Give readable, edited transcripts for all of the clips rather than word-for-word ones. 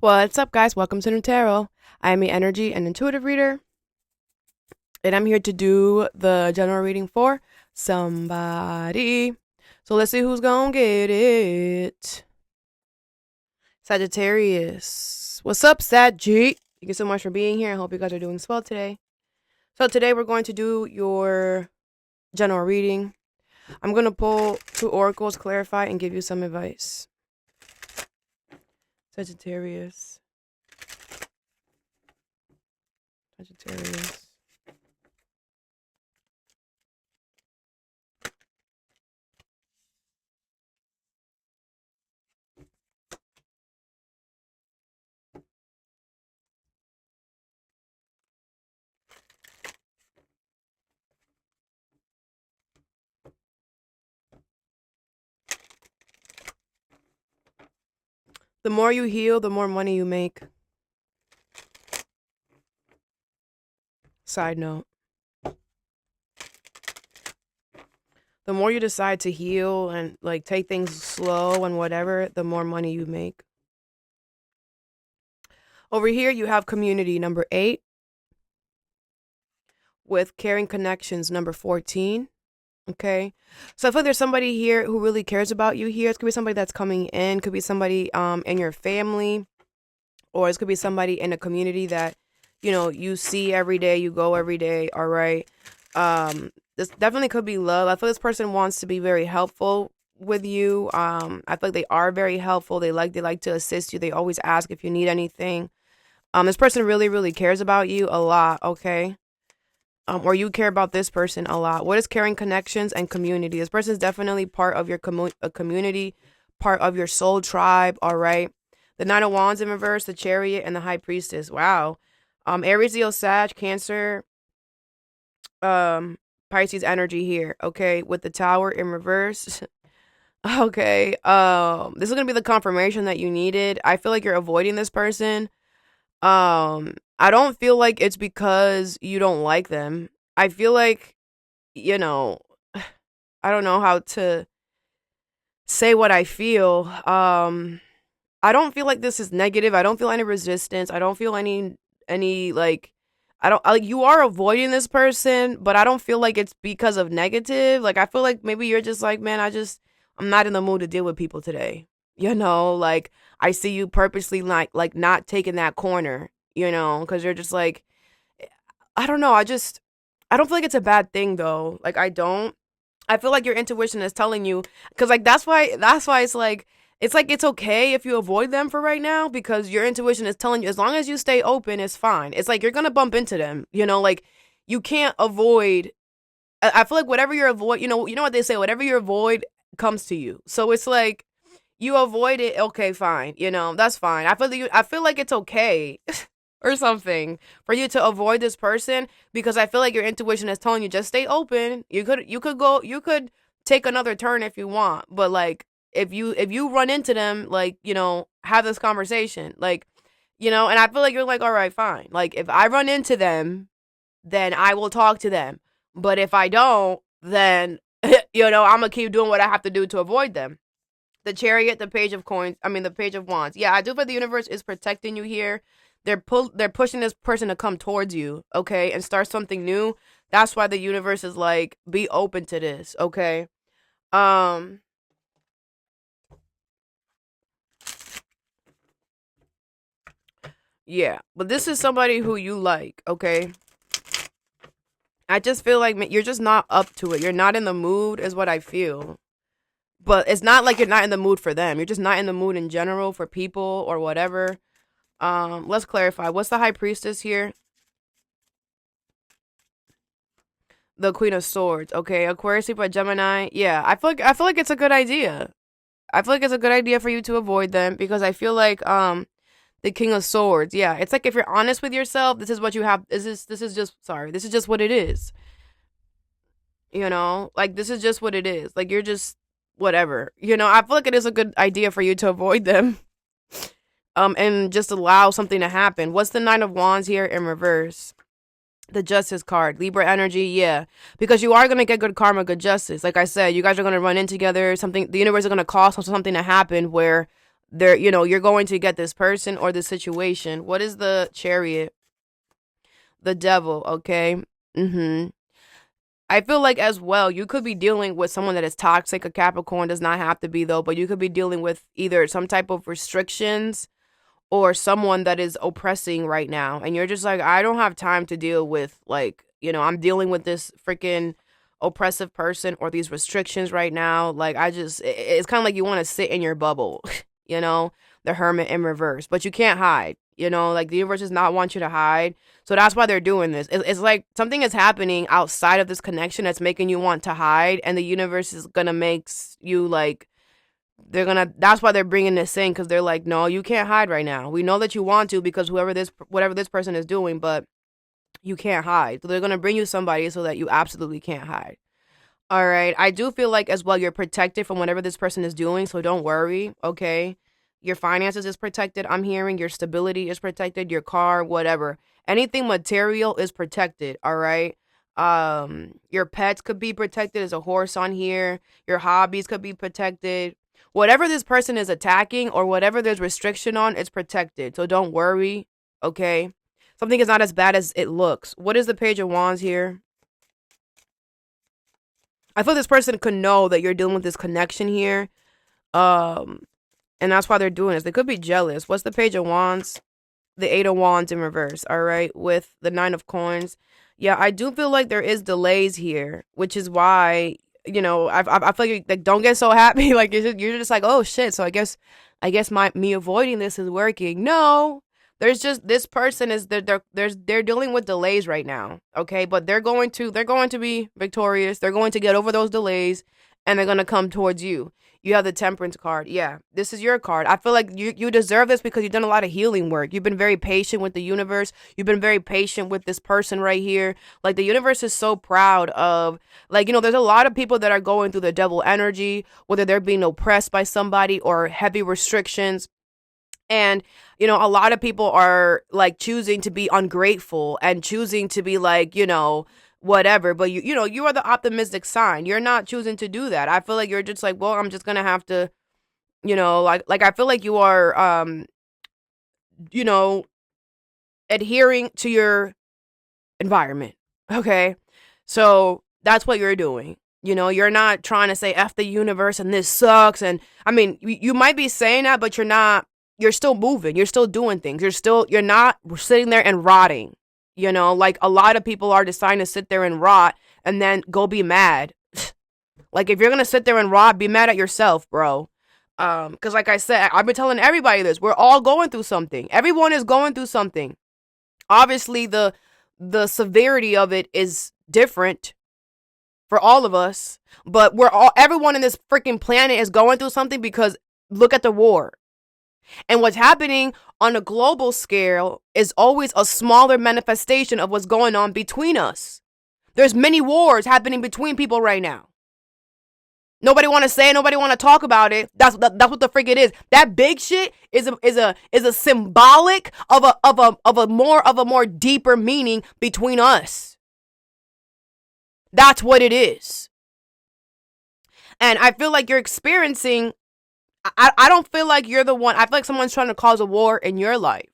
What's up, guys? Welcome to Nutarot. I am an energy and intuitive reader, and I'm here to do the general reading for somebody. So let's see who's gonna get it. Sagittarius. What's up, Sag? Thank you so much for being here. I hope you guys are doing swell today. So today we're going to do your general reading. I'm going to pull 2 oracles, clarify, and give you some advice. Sagittarius. Sagittarius. The more you heal, the more money you make. Side note. The more you decide to heal and like take things slow and whatever, the more money you make. Over here, you have community number 8 with caring connections number 14. Okay, so I feel like there's somebody here who really cares about you here. It could be somebody that's coming in, could be somebody in your family, or it could be somebody in a community that, you know, you see every day, you go every day, all right? This definitely could be love. I feel this person wants to be very helpful with you. I feel like they are very helpful. They like to assist you. They always ask if you need anything. This person really, really cares about you a lot, okay? Or you care about this person a lot. What is caring connections and community? This person is definitely part of your community, part of your soul tribe, all right? The Nine of Wands in reverse, the Chariot, and the High Priestess. Wow. Aries, Leo, Sag, Cancer, Pisces energy here, okay? With the Tower in reverse. Okay. This is going to be the confirmation that you needed. I feel like you're avoiding this person. I don't feel like it's because you don't like them. I feel like, you know, I don't know how to say what I feel. I don't feel like this is negative. I don't feel any resistance. I don't feel any like you are avoiding this person, but I don't feel like it's because of negative. Like I feel like maybe you're just like, man, I'm not in the mood to deal with people today. You know, like I see you purposely like not taking that corner, you know, because you're just like, I don't know. I don't feel like it's a bad thing though. Like I feel like your intuition is telling you, because like that's why it's okay if you avoid them for right now, because your intuition is telling you as long as you stay open, it's fine. It's like you're gonna bump into them, you know, like you can't avoid. I feel like whatever you avoid, you know what they say, whatever you avoid comes to you. So it's like you avoid it, okay, fine, you know, that's fine. I feel like it's okay or something for you to avoid this person, because I feel like your intuition is telling you just stay open. You could take another turn if you want, but like if you run into them, like, you know, have this conversation, like, you know, and I feel like you're like, all right, fine. Like if I run into them, then I will talk to them. But if I don't, then you know, I'm gonna keep doing what I have to do to avoid them. The Chariot, the Page of the Page of Wands. Yeah, I do feel the universe is protecting you here. They're pushing this person to come towards you, okay, and start something new. That's why the universe is like, be open to this, okay? Yeah, but this is somebody who you like, okay? I just feel like you're just not up to it. You're not in the mood, is what I feel. But it's not like you're not in the mood for them. You're just not in the mood in general for people or whatever. Let's clarify. What's the High Priestess here? The Queen of Swords. Okay, Aquarius, Libra, Gemini. Yeah, I feel like it's a good idea. I feel like it's a good idea for you to avoid them, because I feel like the King of Swords. Yeah, it's like if you're honest with yourself, this is what you have. This is just what it is. You know, like this is just what it is. Like you're just whatever. You know, I feel like it is a good idea for you to avoid them. And just allow something to happen. What's the Nine of Wands here in reverse? The Justice card. Libra energy, yeah. Because you are going to get good karma, good justice. Like I said, you guys are going to run in together. The universe is going to cause something to happen where you're going to get this person or this situation. What is the Chariot? The Devil, okay? Mm-hmm. I feel like as well, you could be dealing with someone that is toxic. A Capricorn does not have to be though, but you could be dealing with either some type of restrictions or someone that is oppressing right now. And you're just like, I don't have time to deal with, like, I'm dealing with this freaking oppressive person or these restrictions right now. Like, it's kind of like you want to sit in your bubble, you know, the Hermit in reverse, but you can't hide. Like the universe does not want you to hide. So that's why they're doing this. It's like something is happening outside of this connection that's making you want to hide. And the universe is going to make you like, that's why they're bringing this in. Cause they're like, no, you can't hide right now. We know that you want to because whatever this person is doing, but you can't hide. So they're going to bring you somebody so that you absolutely can't hide. All right. I do feel like as well, you're protected from whatever this person is doing. So don't worry. Okay. Your finances is protected. I'm hearing your stability is protected. Your car, whatever. Anything material is protected. All right. Your pets could be protected. There's a horse on here. Your hobbies could be protected. Whatever this person is attacking or whatever there's restriction on, it's protected. So don't worry. Okay. Something is not as bad as it looks. What is the Page of Wands here? I feel this person could know that you're dealing with this connection here. And that's why they're doing this. They could be jealous. What's the Page of Wands? The Eight of Wands in reverse. All right. With the Nine of Coins. Yeah, I do feel like there is delays here, which is why, I feel like don't get so happy. Like you're just like, oh shit. So I guess me avoiding this is working. No, there's just this person is they're dealing with delays right now. Okay, but they're going to be victorious. They're going to get over those delays, and they're gonna come towards you. You have the Temperance card. Yeah, this is your card. I feel like you deserve this because you've done a lot of healing work. You've been very patient with the universe. You've been very patient with this person right here. Like the universe is so proud of, like, there's a lot of people that are going through the devil energy, whether they're being oppressed by somebody or heavy restrictions. And, a lot of people are like choosing to be ungrateful and choosing to be like, whatever, but you are the optimistic sign. You're not choosing to do that. I feel like you're just like, well, I'm just gonna have to, like I feel like you are adhering to your environment. Okay, so that's what you're doing. You're not trying to say F the universe and this sucks. And I mean, you might be saying that, but you're still moving. You're still doing things. You're not sitting there and rotting. Like a lot of people are deciding to sit there and rot and then go be mad. Like if you're going to sit there and rot, be mad at yourself, bro. Because like I said, I've been telling everybody this. We're all going through something. Everyone is going through something. Obviously, the severity of it is different for all of us. But everyone in this freaking planet is going through something because look at the war. And what's happening on a global scale is always a smaller manifestation of what's going on between us. There's many wars happening between people right now. Nobody want to say it. Nobody want to talk about it. That's what the freak it is. That big shit is a symbolic of a more deeper meaning between us. That's what it is. And I feel like you're experiencing. I don't feel like you're the one. I feel like someone's trying to cause a war in your life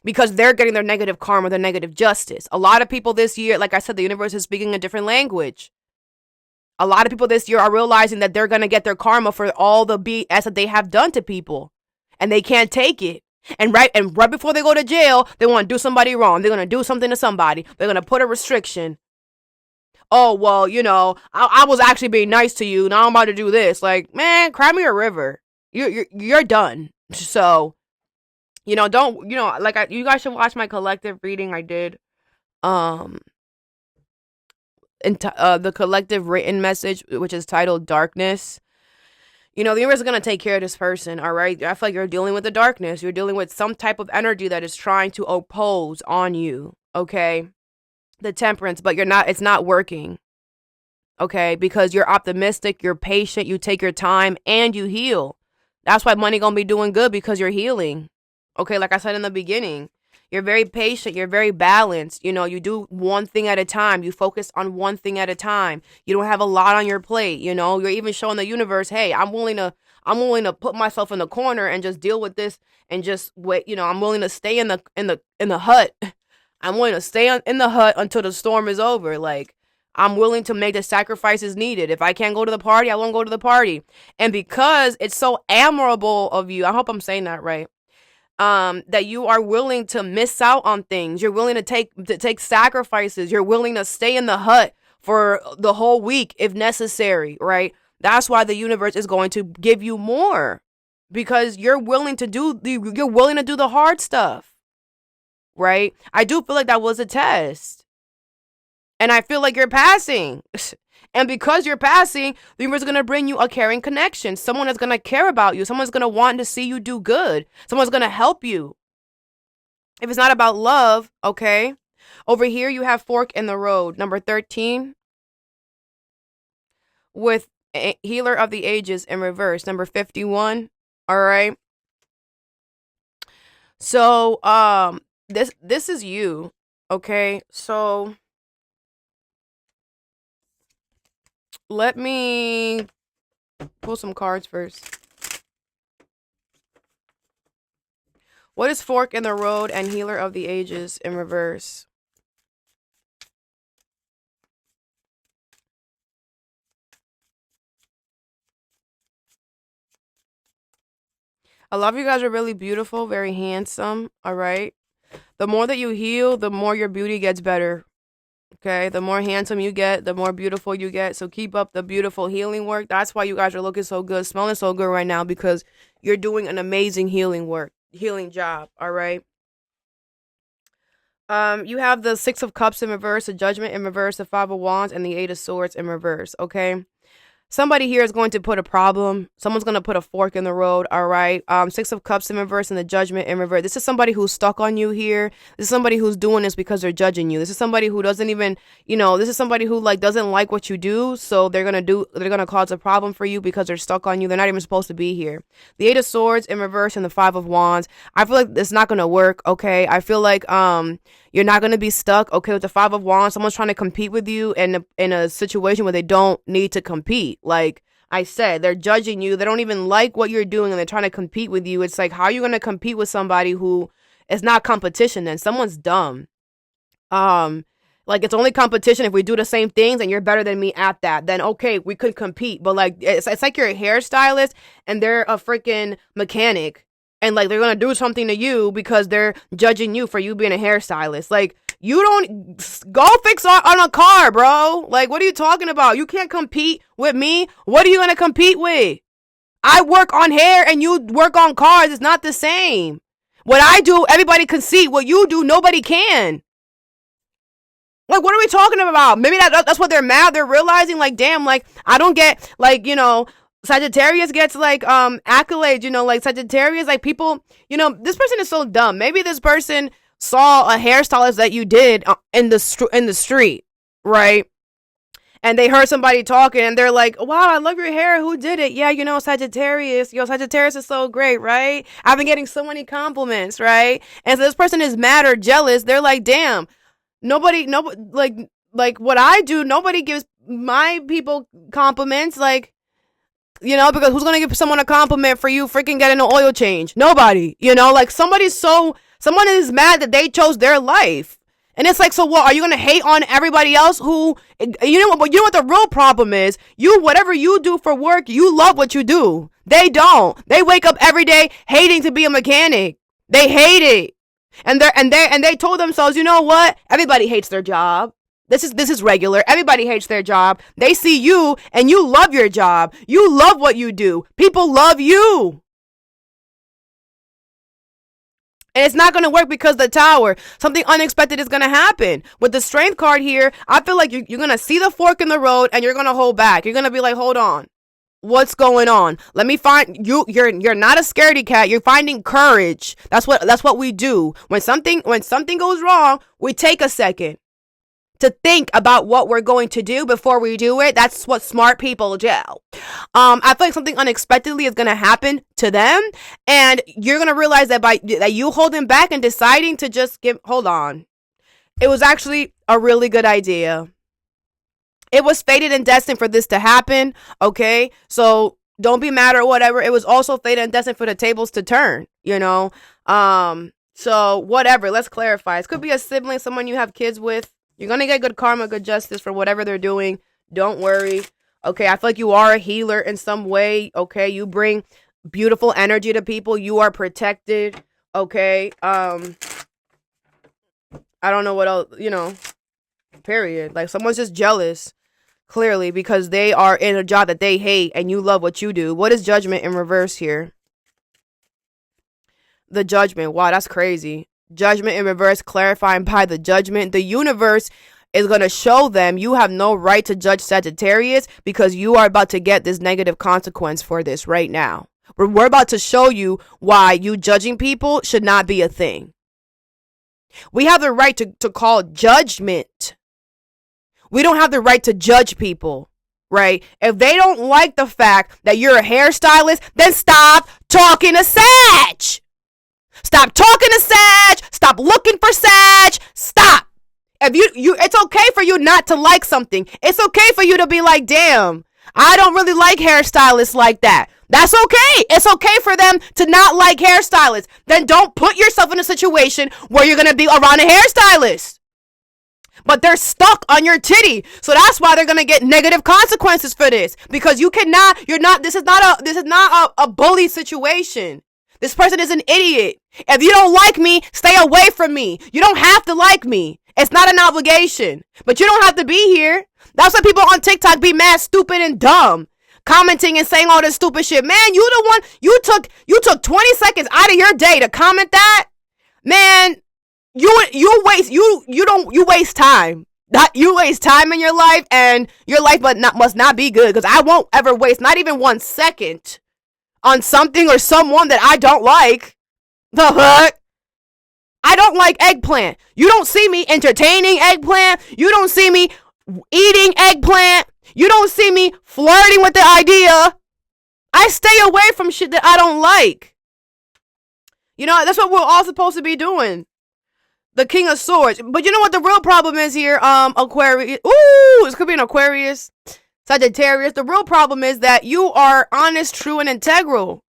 because they're getting their negative karma, their negative justice. A lot of people this year, like I said, the universe is speaking a different language. A lot of people this year are realizing that they're going to get their karma for all the BS that they have done to people, and they can't take it. And right before they go to jail, they want to do somebody wrong. They're going to do something to somebody. They're going to put a restriction. Oh, well, I was actually being nice to you. Now I'm about to do this. Like, man, cry me a river. You're done. So, don't, you guys should watch my collective reading I did. The collective written message, which is titled Darkness. The universe is going to take care of this person, all right? I feel like you're dealing with the darkness. You're dealing with some type of energy that is trying to oppose on you, okay? The Temperance, but it's not working, okay? Because you're optimistic, you're patient, you take your time, and you heal. That's why money gonna be doing good, because you're healing, okay? Like I said in the beginning, you're very patient, you're very balanced. You do one thing at a time. You focus on one thing at a time. You don't have a lot on your plate, You're even showing the universe, hey, I'm willing to I'm willing to put myself in the corner and just deal with this and just wait. I'm willing to stay in the hut. I'm willing to stay in the hut until the storm is over. Like, I'm willing to make the sacrifices needed. If I can't go to the party, I won't go to the party. And because it's so admirable of you, I hope I'm saying that right, that you are willing to miss out on things. You're willing to take sacrifices. You're willing to stay in the hut for the whole week if necessary, right? That's why the universe is going to give you more, because you're willing to do the hard stuff, right? I do feel like that was a test, and I feel like you're passing. And because you're passing, the universe is going to bring you a caring connection. Someone is going to care about you. Someone's going to want to see you do good. Someone's going to help you. If it's not about love, okay? Over here, you have fork in the road. Number 13. With healer of the ages in reverse. Number 51. All right. So, this is you. Okay. So, let me pull some cards first. What is fork in the road and healer of the ages in reverse? A lot of you guys are really beautiful, very handsome. All right. The more that you heal, the more your beauty gets better. Okay, the more handsome you get, the more beautiful you get. So keep up the beautiful healing work. That's why you guys are looking so good, smelling so good right now, because you're doing an amazing healing job. All right. You have the 6 of Cups in reverse, the Judgment in reverse, the 5 of Wands, and the 8 of Swords in reverse. Okay. Somebody here is going to put a problem. Someone's going to put a fork in the road, all right? 6 of Cups in reverse and the Judgment in reverse. This is somebody who's stuck on you here. This is somebody who's doing this because they're judging you. This is somebody who doesn't even, this is somebody who, like, doesn't like what you do, so they're going to cause a problem for you because they're stuck on you. They're not even supposed to be here. The 8 of Swords in reverse and the 5 of Wands. I feel like it's not going to work, okay? I feel like you're not going to be stuck, okay, with the 5 of Wands. Someone's trying to compete with you in a situation where they don't need to compete. Like I said, they're judging you. They don't even like what you're doing, and they're trying to compete with you. It's like, how are you going to compete with somebody who is not competition then? Someone's dumb. Like, it's only competition if we do the same things and you're better than me at that. Then, okay, we could compete. But, like, it's like you're a hairstylist and they're a freaking mechanic. And, like, they're going to do something to you because they're judging you for you being a hairstylist. Like, you don't go fix on a car, bro. Like, what are you talking about? You can't compete with me. What are you going to compete with? I work on hair and you work on cars. It's not the same. What I do, everybody can see. What you do, nobody can. Like, what are we talking about? Maybe that's what they're mad. They're realizing, like, damn, like, I don't get, like, Sagittarius gets, like, accolades, like, Sagittarius, like, people, this person is so dumb. Maybe this person saw a hairstylist that you did in the street, right? And they heard somebody talking, and they're like, wow, I love your hair. Who did it? Yeah, Sagittarius. Sagittarius is so great, right? I've been getting so many compliments, right? And so this person is mad or jealous. They're like, damn, nobody, like what I do, nobody gives my people compliments, like, because who's going to give someone a compliment for you freaking getting an oil change? Nobody, like someone is mad that they chose their life. And it's like, so what? Are you going to hate on everybody else who, what the real problem is? Whatever you do for work, you love what you do. They don't. They wake up every day hating to be a mechanic. They hate it. And they told themselves, you know what? Everybody hates their job. This is regular. Everybody hates their job. They see you and you love your job. You love what you do. People love you. And it's not going to work because the Tower. Something unexpected is going to happen. With the Strength card here, I feel like you're going to see the fork in the road and you're going to hold back. You're going to be like, hold on. What's going on? Let me find you. You're not a scaredy cat. You're finding courage. That's what we do. When something goes wrong, we take a second to think about what we're going to do before we do it. That's what smart people do. I feel like something unexpectedly is going to happen to them, and you're going to realize that that you holding back and deciding to just hold on. It was actually a really good idea. It was fated and destined for this to happen, okay? So Don't be mad or whatever. It was also fate and destined for the tables to turn, you know? So whatever, let's clarify. It could be a sibling, someone you have kids with. You're going to get good karma, good justice for whatever they're doing. Don't worry. Okay, I feel like you are a healer in some way. Okay, you bring beautiful energy to people. You are protected. Okay, I don't know what else, you know, period. Like, someone's just jealous, clearly, because they are in a job that they hate and you love what you do. What is judgment in reverse here? The judgment. Wow, that's crazy. Judgment in reverse, clarifying by the judgment. The universe is going to show them you have no right to judge Sagittarius because you are about to get this negative consequence for this right now. We're about to show you why you judging people should not be a thing. We have the right to call judgment. We don't have the right to judge people, right? If they don't like the fact that you're a hairstylist, then stop talking to Sag. Stop talking to Sag. Stop looking for Sag. Stop. If you, it's okay for you not to like something. It's okay for you to be like, damn, I don't really like hairstylists like that. That's okay. It's okay for them to not like hairstylists. Then don't put yourself in a situation where you're going to be around a hairstylist. But they're stuck on your titty. So that's why they're going to get negative consequences for this. Because this is not a bully situation. This person is an idiot. If you don't like me, stay away from me. You don't have to like me. It's not an obligation. But you don't have to be here. That's why people on TikTok be mad, stupid, and dumb. Commenting and saying all this stupid shit. Man, you the one, you took 20 seconds out of your day to comment that. Man, you waste time. You waste time in your life, and your life must not be good, because I won't ever waste not even 1 second on something or someone that I don't like. The heck? I don't like eggplant. You don't see me entertaining eggplant. You don't see me eating eggplant. You don't see me flirting with the idea. I stay away from shit that I don't like. You know, that's what we're all supposed to be doing. The King of Swords. But you know what the real problem is here? Aquarius. Ooh, this could be an Aquarius. Sagittarius. The real problem is that you are honest, true, and integral.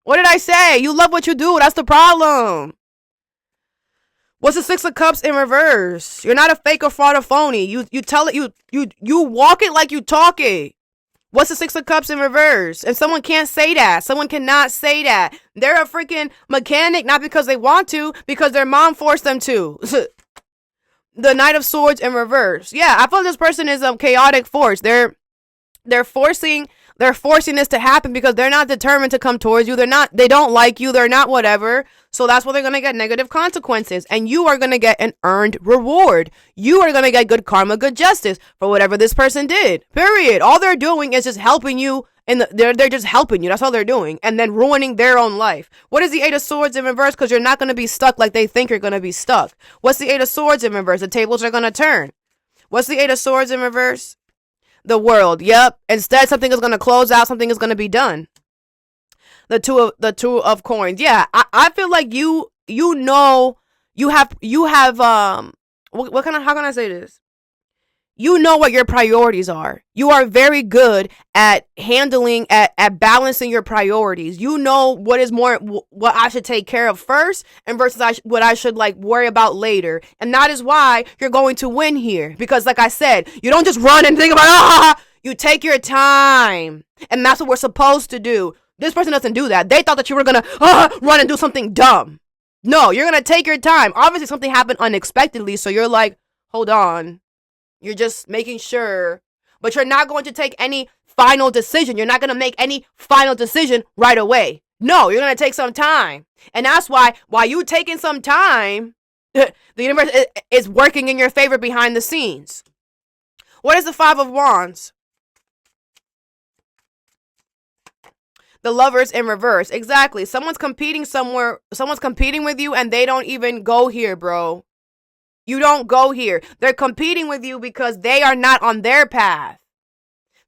What did I say? You love what you do. That's the problem. What's the Six of Cups in reverse? You're not a fake or fraud or phony. You tell it, you walk it like you talk it. What's the Six of Cups in reverse? And someone can't say that. Someone cannot say that. They're a freaking mechanic, not because they want to, because their mom forced them to. The Knight of Swords in reverse. Yeah, I feel this person is a chaotic force. They're forcing this to happen because they're not determined to come towards you. They don't like you. They're not whatever. So that's why they're going to get negative consequences. And you are going to get an earned reward. You are going to get good karma, good justice for whatever this person did. Period. All they're doing is just helping you. They're just helping you. That's all they're doing. And then ruining their own life. What is the Eight of Swords in reverse? Because you're not going to be stuck like they think you're going to be stuck. What's the Eight of Swords in reverse? The tables are going to turn. What's the Eight of Swords in reverse? The World. Yep. Instead, something is going to close out. Something is going to be done. The two of coins. Yeah, I feel like you know you have what kind of, how can I say this? You know what your priorities are. You are very good at handling, at balancing your priorities. You know what is more, what I should take care of first and versus what I should like worry about later. And that is why you're going to win here. Because like I said, you don't just run and think about, you take your time. And that's what we're supposed to do. This person doesn't do that. They thought that you were going to run and do something dumb. No, you're going to take your time. Obviously something happened unexpectedly. So you're like, hold on. You're just making sure, but you're not going to take any final decision. You're not going to make any final decision right away. No, you're going to take some time. And that's why, while you taking some time, the universe is working in your favor behind the scenes. What is the Five of Wands? The Lovers in reverse. Exactly. Someone's competing somewhere. Someone's competing with you and they don't even go here, bro. You don't go here. They're competing with you because they are not on their path.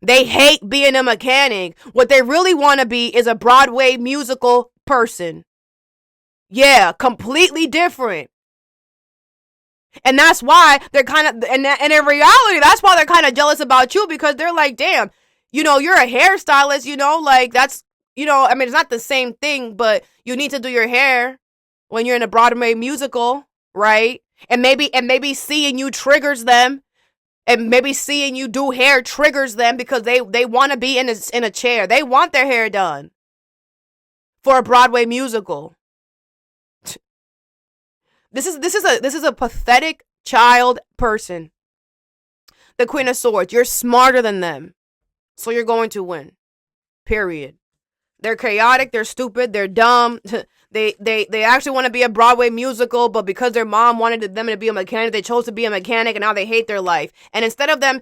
They hate being a mechanic. What they really want to be is a Broadway musical person. Yeah, completely different. And that's why they're kind of, and in reality, that's why they're kind of jealous about you, because they're like, damn, you're a hairstylist, like that's, I mean, it's not the same thing, but you need to do your hair when you're in a Broadway musical, right? And maybe seeing you triggers them, and maybe seeing you do hair triggers them because they want to be in a chair. They want their hair done for a Broadway musical. This is a pathetic child person. The Queen of Swords. You're smarter than them, so you're going to win. Period. They're chaotic. They're stupid. They're dumb. They actually want to be a Broadway musical, but because their mom wanted them to be a mechanic, they chose to be a mechanic, and now they hate their life. And instead of them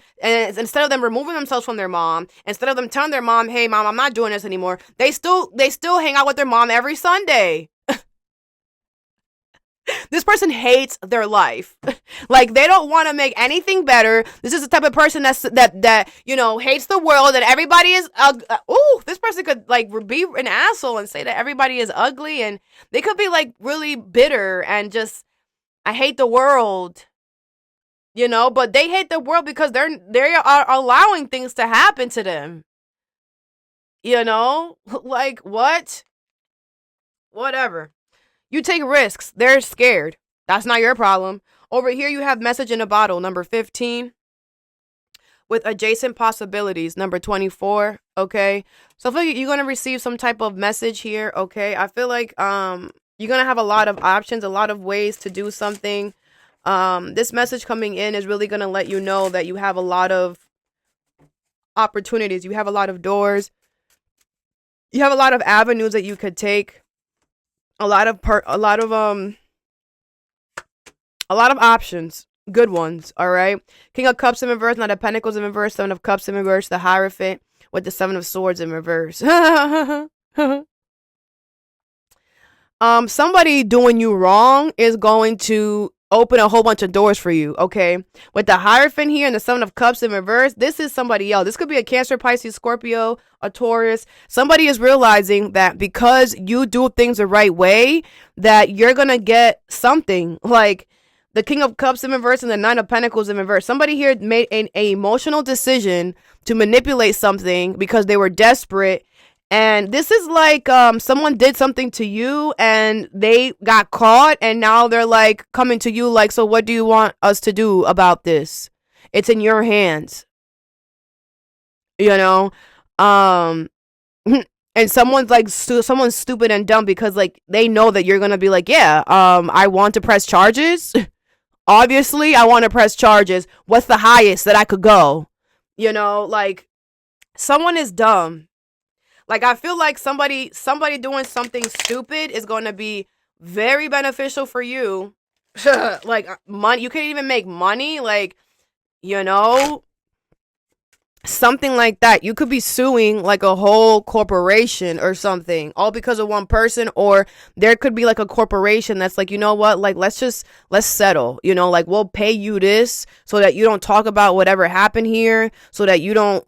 removing themselves from their mom, instead of them telling their mom, "Hey, mom, I'm not doing this anymore," they still hang out with their mom every Sunday. This person hates their life. Like, they don't want to make anything better. This is the type of person that hates the world, and everybody is this person could like be an asshole and say that everybody is ugly, and they could be like really bitter and just, I hate the world. But they hate the world because they are allowing things to happen to them. Like, what? Whatever. You take risks. They're scared. That's not your problem. Over here, you have message in a bottle, number 15. With adjacent possibilities, number 24. Okay. So I feel like you're going to receive some type of message here. Okay. I feel like you're going to have a lot of options, a lot of ways to do something. This message coming in is really going to let you know that you have a lot of opportunities. You have a lot of doors. You have a lot of avenues that you could take. A lot of options, good ones. All right. King of Cups in reverse, Knight of Pentacles in reverse, Seven of Cups in reverse, the Hierophant with the Seven of Swords in reverse. Somebody doing you wrong is going to open a whole bunch of doors for you. Okay. With the Hierophant here and the Seven of Cups in reverse, this is somebody else. This could be a Cancer, Pisces, Scorpio, a Taurus. Somebody is realizing that because you do things the right way, that you're going to get something. Like the King of Cups in reverse and the Nine of Pentacles in reverse. Somebody here made an emotional decision to manipulate something because they were desperate. And this is like someone did something to you and they got caught, and now they're like coming to you like, so what do you want us to do about this? It's in your hands. And someone's like someone's stupid and dumb because like they know that you're gonna be like, yeah, I want to press charges. Obviously I want to press charges. What's the highest that I could go? Like, someone is dumb. Like, I feel like somebody doing something stupid is going to be very beneficial for you. Like, money, you can't even make money. Like, something like that. You could be suing like a whole corporation or something, all because of one person. Or there could be like a corporation that's like, you know what, like, let's settle, like, we'll pay you this so that you don't talk about whatever happened here, so that you don't,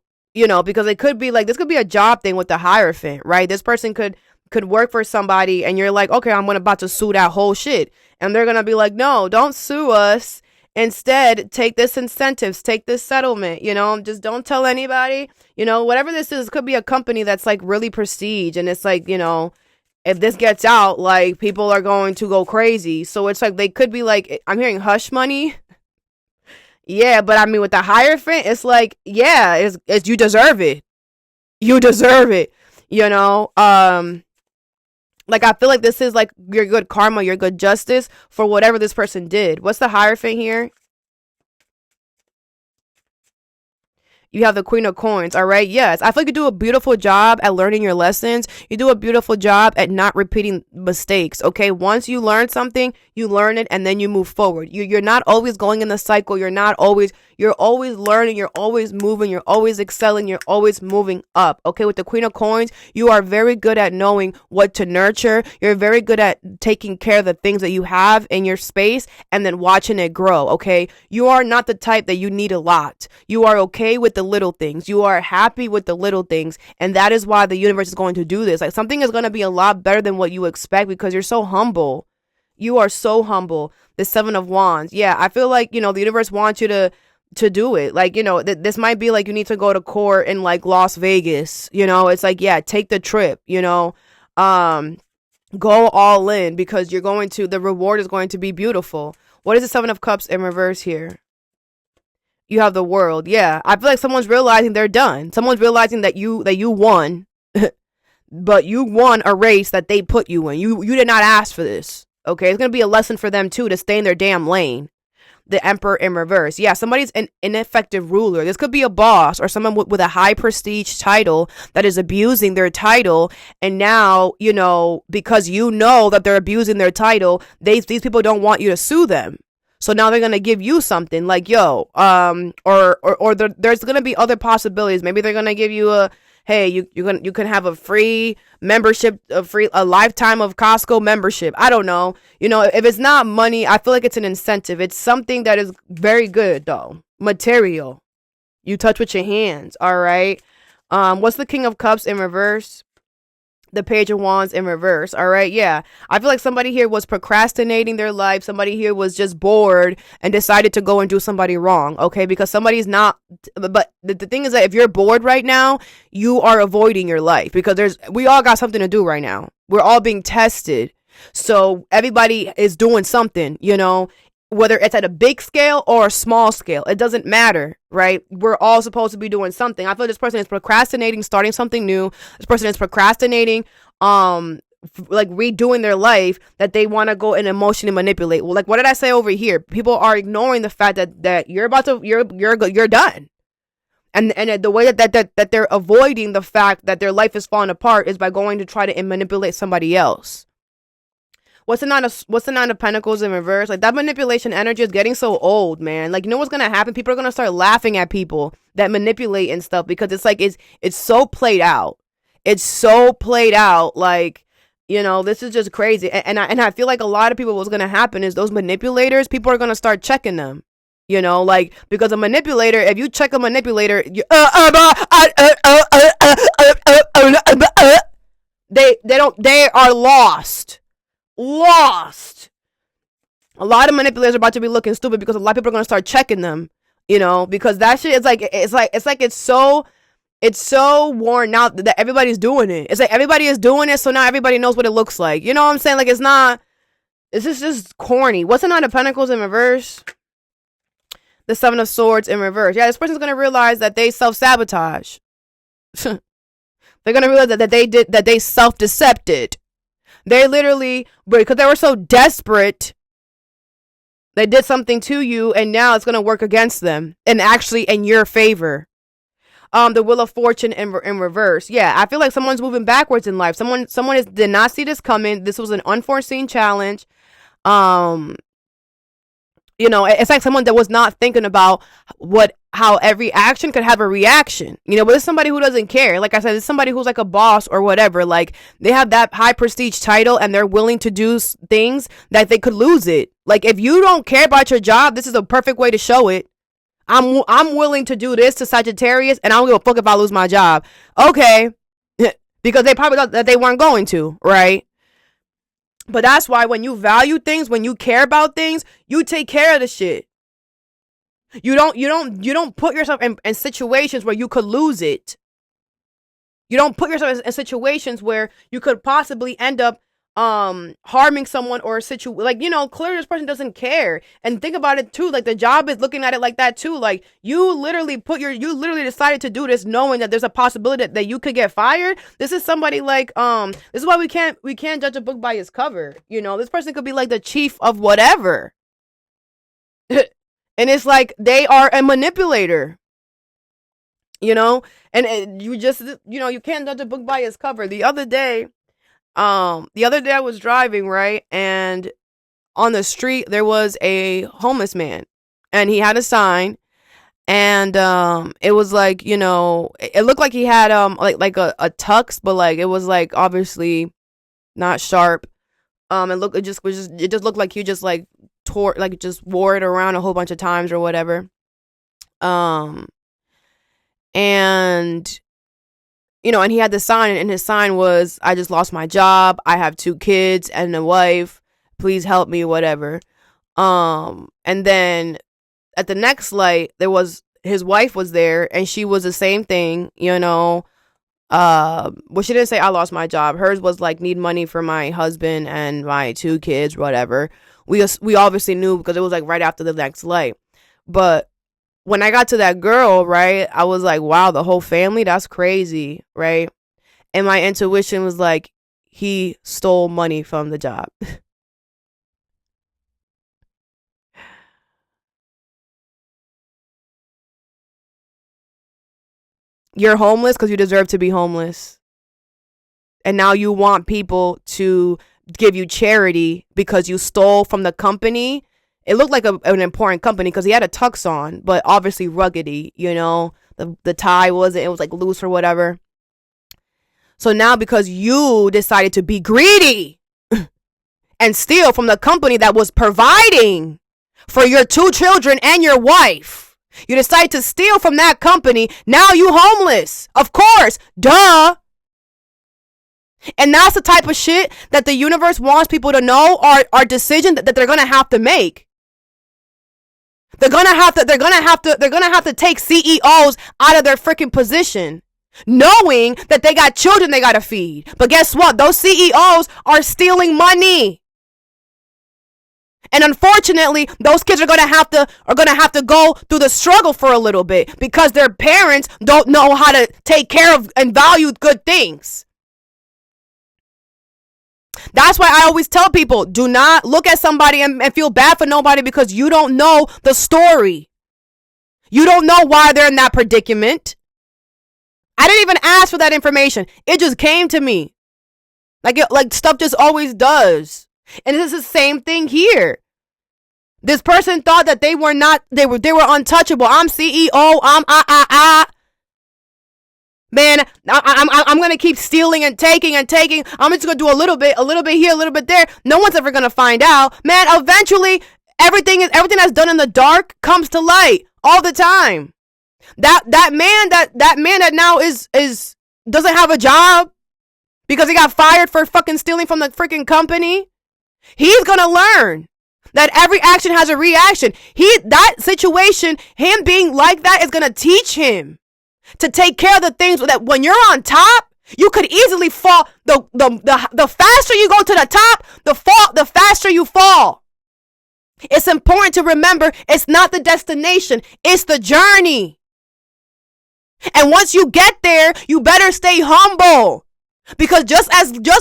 because it could be like, this could be a job thing with the Hierophant, right? This person could work for somebody and you're like, okay, I'm about to sue that whole shit. And they're going to be like, no, don't sue us. Instead, take this incentives, take this settlement, just don't tell anybody, whatever this is. Could be a company that's like really prestige. And it's like, if this gets out, like, people are going to go crazy. So it's like, they could be like, I'm hearing hush money. Yeah, but I mean, with the Hierophant, it's like, yeah, it's you deserve it. You deserve it. Like, I feel like this is like your good karma, your good justice for whatever this person did. What's the Hierophant here? You have the Queen of Coins, all right? Yes, I feel like you do a beautiful job at learning your lessons. You do a beautiful job at not repeating mistakes, okay? Once you learn something, you learn it, and then you move forward. You're not always going in the cycle. You're always learning. You're always moving. You're always excelling. You're always moving up, okay? With the Queen of Coins, you are very good at knowing what to nurture. You're very good at taking care of the things that you have in your space and then watching it grow, okay? You are not the type that you need a lot. You are okay with the little things. You are happy with the little things, and that is why the universe is going to do this. Like, something is going to be a lot better than what you expect because you're so humble. You are so humble. The Seven of Wands. Yeah, I feel like, the universe wants you to to do it. Like, this might be like you need to go to court in like Las Vegas. It's like, yeah, take the trip, go all in, because the reward is going to be beautiful. What is the Seven of Cups in reverse here? You have the World. Yeah, I feel like someone's realizing they're done. Someone's realizing that you won, but you won a race that they put you in. You did not ask for this. Okay, it's gonna be a lesson for them too to stay in their damn lane. The Emperor in reverse. Yeah, somebody's an ineffective ruler. This could be a boss or someone with a high prestige title that is abusing their title. And now, because that they're abusing their title, these people don't want you to sue them. So now they're going to give you something like, there's going to be other possibilities. Maybe they're going to give you hey, you can have a free membership, a lifetime of Costco membership. I don't know. If it's not money, I feel like it's an incentive. It's something that is very good though. Material. You touch with your hands. All right. What's the King of Cups in reverse? The Page of Wands in reverse. All right. Yeah. I feel like somebody here was procrastinating their life. Somebody here was just bored and decided to go and do somebody wrong. Okay. Because somebody's not. But the thing is that if you're bored right now, you are avoiding your life, because we all got something to do right now. We're all being tested. So everybody is doing something, whether it's at a big scale or a small scale, it doesn't matter, right? We're all supposed to be doing something. I feel this person is procrastinating, starting something new. This person is procrastinating, like redoing their life, that they want to go and emotionally manipulate. Well, like, what did I say over here? People are ignoring the fact that you're done. And the way that they're avoiding the fact that their life is falling apart is by going to try to manipulate somebody else. What's the Nine of Pentacles in reverse? Like, that manipulation energy is getting so old, man. Like, what's gonna happen? People are gonna start laughing at people that manipulate and stuff, because it's like it's so played out. It's so played out. Like, this is just crazy. And I feel like a lot of people, what's gonna happen is those manipulators, people are gonna start checking them. Like, because a manipulator, if you check a manipulator, they are lost. A lot of manipulators are about to be looking stupid, because a lot of people are going to start checking them, because that shit is like, it's so worn out that everybody's doing it. It's like everybody is doing it, so now everybody knows what it looks like. You know what I'm saying? Like, it's just corny. What's the Nine of Pentacles in reverse? The Seven of Swords in reverse. Yeah, this person's going to realize that they self-sabotage. They're going to realize that they self-decepted. They literally, because they were so desperate, they did something to you, and now it's going to work against them, and actually in your favor. The Wheel of Fortune in reverse. Yeah, I feel like someone's moving backwards in life. Someone did not see this coming. This was an unforeseen challenge. It's like someone that was not thinking about how every action could have a reaction, but it's somebody who doesn't care. Like I said, it's somebody who's like a boss or whatever. Like, they have that high prestige title and they're willing to do things that they could lose it. Like, if you don't care about your job, this is a perfect way to show it. I'm willing to do this to Sagittarius, and I don't give a fuck if I lose my job. Okay. Because they probably thought that they weren't going to, right? But that's why when you value things, when you care about things, you take care of the shit. You don't put yourself in situations where you could lose it. You don't put yourself in situations where you could possibly end up harming someone, or clearly this person doesn't care. And think about it too, like, the job is looking at it like that too. Like, you literally decided to do this knowing that there's a possibility that you could get fired. This is somebody like, this is why we can't judge a book by its cover. This person could be like the chief of whatever. And it's like, they are a manipulator, and you just, you can't judge a book by its cover. The other day I was driving, right? And on the street, there was a homeless man, and he had a sign, and, it was like, it looked like he had, like a tux, but like, it was like, obviously not sharp. It just looked like he just like just wore it around a whole bunch of times or whatever. And and he had the sign, and his sign was, "I just lost my job. I have 2 kids and a wife. Please help me," whatever. And then at the next light, there was his wife was there, and she was the same thing, you know. Well, she didn't say I lost my job. Hers was like, need money for my husband and my 2 kids, whatever. We obviously knew because it was like right after the next light. But when I got to that girl, right, I was like, wow, the whole family, that's crazy, right? And my intuition was like, he stole money from the job. You're homeless because you deserve to be homeless. And now you want people to give you charity because you stole from the company. It looked like an important company because he had a tux on, but obviously ruggedy, you know. The tie wasn't, it was like loose or whatever. So now because you decided to be greedy and steal from the company that was providing for your 2 children and your wife, you decide to steal from that company. Now you homeless. Of course. Duh. And that's the type of shit that the universe wants people to know are decisions that they're gonna have to make. They're gonna have to take CEOs out of their freaking position, knowing that they got children they gotta feed. But guess what? Those CEOs are stealing money. And unfortunately, those kids are gonna have to go through the struggle for a little bit because their parents don't know how to take care of and value good things. That's why I always tell people, do not look at somebody and feel bad for nobody because you don't know the story. You don't know why they're in that predicament. I didn't even ask for that information. It just came to me. Like stuff just always does. And this is the same thing here. This person thought that they were untouchable. I'm CEO. Man, I'm going to keep stealing and taking. I'm just going to do a little bit here, a little bit there. No one's ever going to find out. Man, eventually, everything that's done in the dark comes to light all the time. That man that now is doesn't have a job because he got fired for fucking stealing from the freaking company. He's going to learn that every action has a reaction. That situation, him being like that is going to teach him to take care of the things that when you're on top, you could easily fall. The faster you go to the top, the faster you fall. It's important to remember it's not the destination, it's the journey. And once you get there, you better stay humble. Because just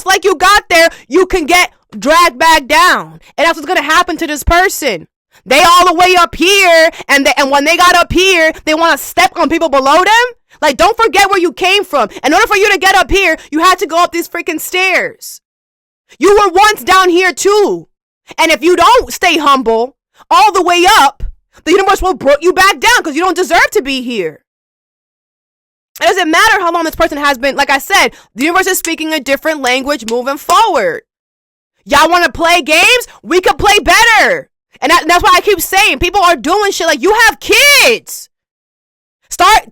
like you got there, you can get dragged back down. And that's what's gonna happen to this person. They all the way up here, and when they got up here, they want to step on people below them. Like, don't forget where you came from. In order for you to get up here, you had to go up these freaking stairs. You were once down here too. And if you don't stay humble all the way up, the universe will bring you back down because you don't deserve to be here. It doesn't matter how long this person has been. Like I said, the universe is speaking a different language moving forward. Y'all want to play games? We could play better. And that's why I keep saying people are doing shit like, you have kids. Start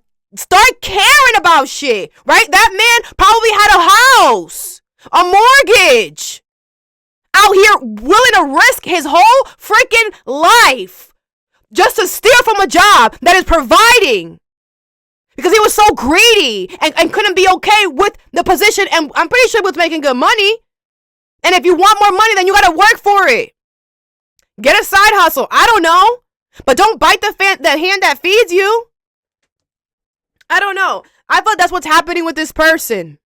caring about shit, right? That man probably had a house, a mortgage, out here willing to risk his whole freaking life just to steal from a job that is providing because he was so greedy and couldn't be okay with the position. And I'm pretty sure he was making good money. And if you want more money, then you got to work for it. Get a side hustle. I don't know. But don't bite the hand that feeds you. I don't know. I thought that's what's happening with this person.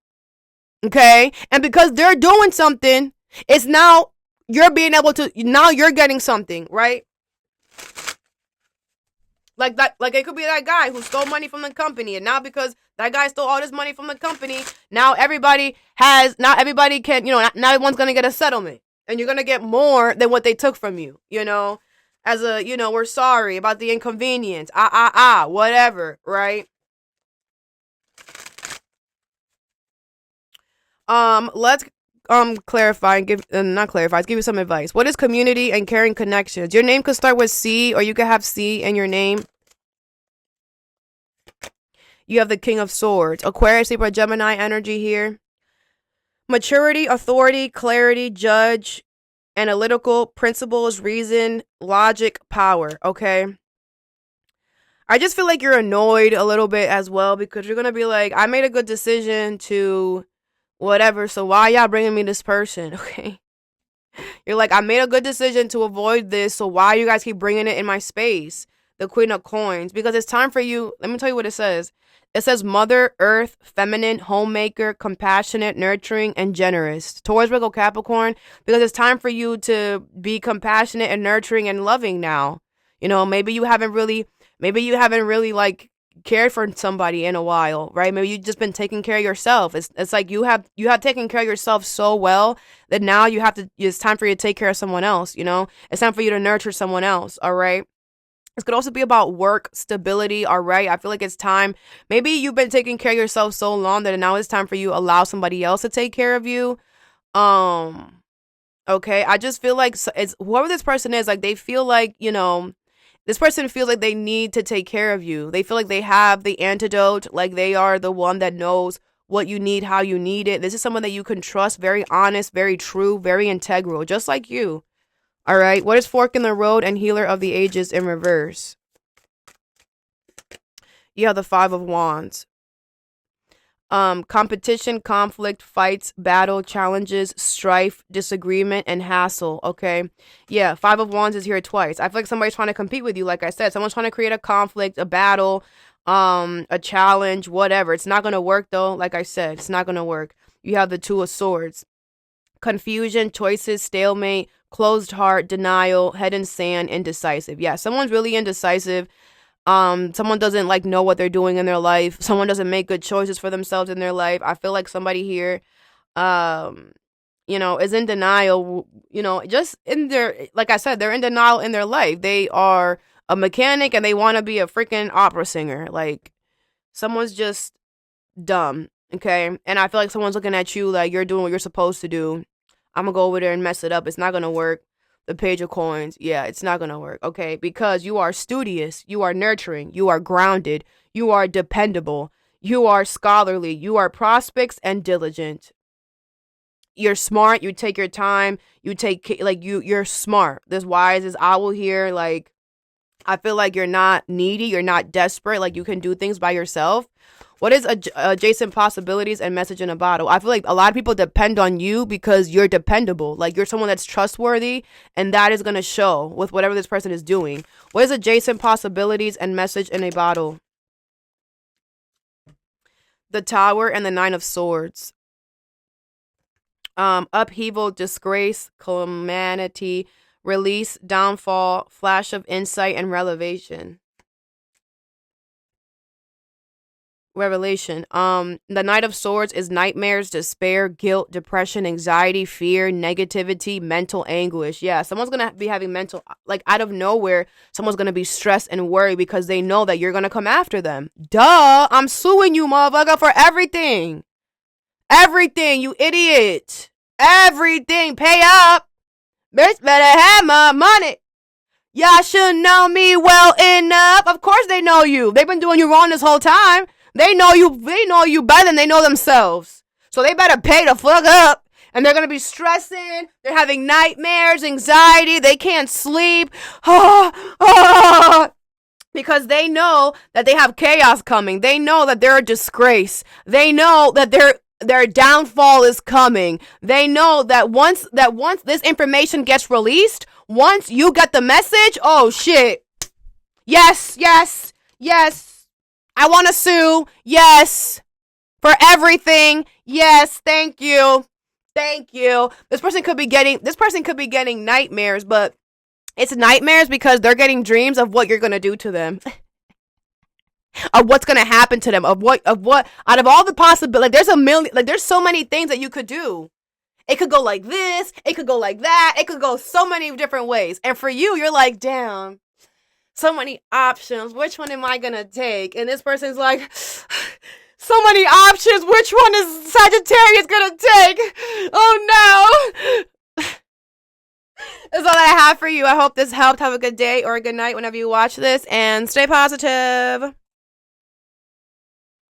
Okay? And because they're doing something, it's now you're being able to, now you're getting something, right? Like that, like it could be that guy who stole money from the company. And now because that guy stole all this money from the company, now everybody can, now everyone's going to get a settlement. And you're going to get more than what they took from you, as we're sorry about the inconvenience, whatever, right? Let's clarify and give you some advice. What is community and caring connections? Your name could start with C, or you could have C in your name. You have the King of Swords. Aquarius, Libra, Gemini energy here. Maturity, authority, clarity, judge, analytical, principles, reason, logic, power, okay? I just feel like you're annoyed a little bit as well because you're gonna be like, I made a good decision to whatever, so why y'all bringing me this person? Okay. You're like, I made a good decision to avoid this, so why you guys keep bringing it in my space? The Queen of Coins. Because it's time for you. Let me tell you what it says. It says Mother, Earth, Feminine, Homemaker, Compassionate, Nurturing, and Generous. Taurus, Virgo, Capricorn. Because it's time for you to be compassionate and nurturing and loving now. You know, maybe you haven't really like cared for somebody in a while, right? Maybe you've just been taking care of yourself. It's like you have taken care of yourself so well that now it's time for you to take care of someone else, you know? It's time for you to nurture someone else, all right? This could also be about work stability, all right? I feel like it's time. Maybe you've been taking care of yourself so long that now it's time for you to allow somebody else to take care of you. Okay, I just feel like it's whoever this person is, like they feel like, you know, this person feels like they need to take care of you. They feel like they have the antidote, like they are the one that knows what you need, how you need it. This is someone that you can trust, very honest, very true, very integral, just like you. All right. What is Fork in the Road and Healer of the Ages in reverse? You have the Five of Wands. Competition, conflict, fights, battle, challenges, strife, disagreement, and hassle. Okay. Yeah, Five of Wands is here twice. I feel like somebody's trying to compete with you. Like I said, someone's trying to create a conflict, a battle, a challenge, whatever. It's not gonna work though. Like I said, it's not gonna work. You have the Two of Swords. Confusion, choices, stalemate, closed heart, denial, head in sand, indecisive. Yeah, someone's really indecisive. Someone doesn't like know what they're doing in their life. Someone doesn't make good choices for themselves in their life. I feel like somebody here, you know, is in denial, you know, just in their, like I said, they're in denial in their life. They are a mechanic and they want to be a freaking opera singer. Like, someone's just dumb, okay? And I feel like someone's looking at you like you're doing what you're supposed to do. I'm gonna go over there and mess it up. It's not gonna work. The Page of Coins, yeah, it's not gonna work, okay? Because you are studious, you are nurturing, you are grounded, you are dependable, you are scholarly, you are prospects and diligent. You're smart, you take your time, you're smart. This wise as owl here, like, I feel like you're not needy, you're not desperate, like you can do things by yourself. What is adjacent possibilities and message in a bottle? I feel like a lot of people depend on you because you're dependable. Like you're someone that's trustworthy, and that is going to show with whatever this person is doing. What is adjacent possibilities and message in a bottle? The Tower and the Nine of Swords. Upheaval, disgrace, calamity, release, downfall, flash of insight, and revelation. The Knight of Swords is nightmares, despair, guilt, depression, anxiety, fear, negativity, mental anguish. Yeah, someone's gonna be having mental, like out of nowhere, someone's gonna be stressed and worried because they know that you're gonna come after them. Duh, I'm suing you, motherfucker, for everything. Everything, you idiot. Everything, pay up. Bitch better have my money. Y'all should know me well enough. Of course they know you. They've been doing you wrong this whole time. They know you better than they know themselves. So they better pay the fuck up. And they're going to be stressing. They're having nightmares, anxiety. They can't sleep. Because they know that they have chaos coming. They know that they're a disgrace. They know that their downfall is coming. They know that once this information gets released, once you get the message, oh shit. Yes. I want to sue. Yes. For everything. Yes. Thank you. This person could be getting nightmares, but it's nightmares because they're getting dreams of what you're going to do to them. Of what's going to happen to them. Of what out of all the possibilities, there's so many things that you could do. It could go like this. It could go like that. It could go so many different ways. And for you, you're like, damn. So many options. Which one am I going to take? And this person's like, so many options. Which one is Sagittarius going to take? Oh no. That's all I have for you. I hope this helped. Have a good day or a good night whenever you watch this. And stay positive.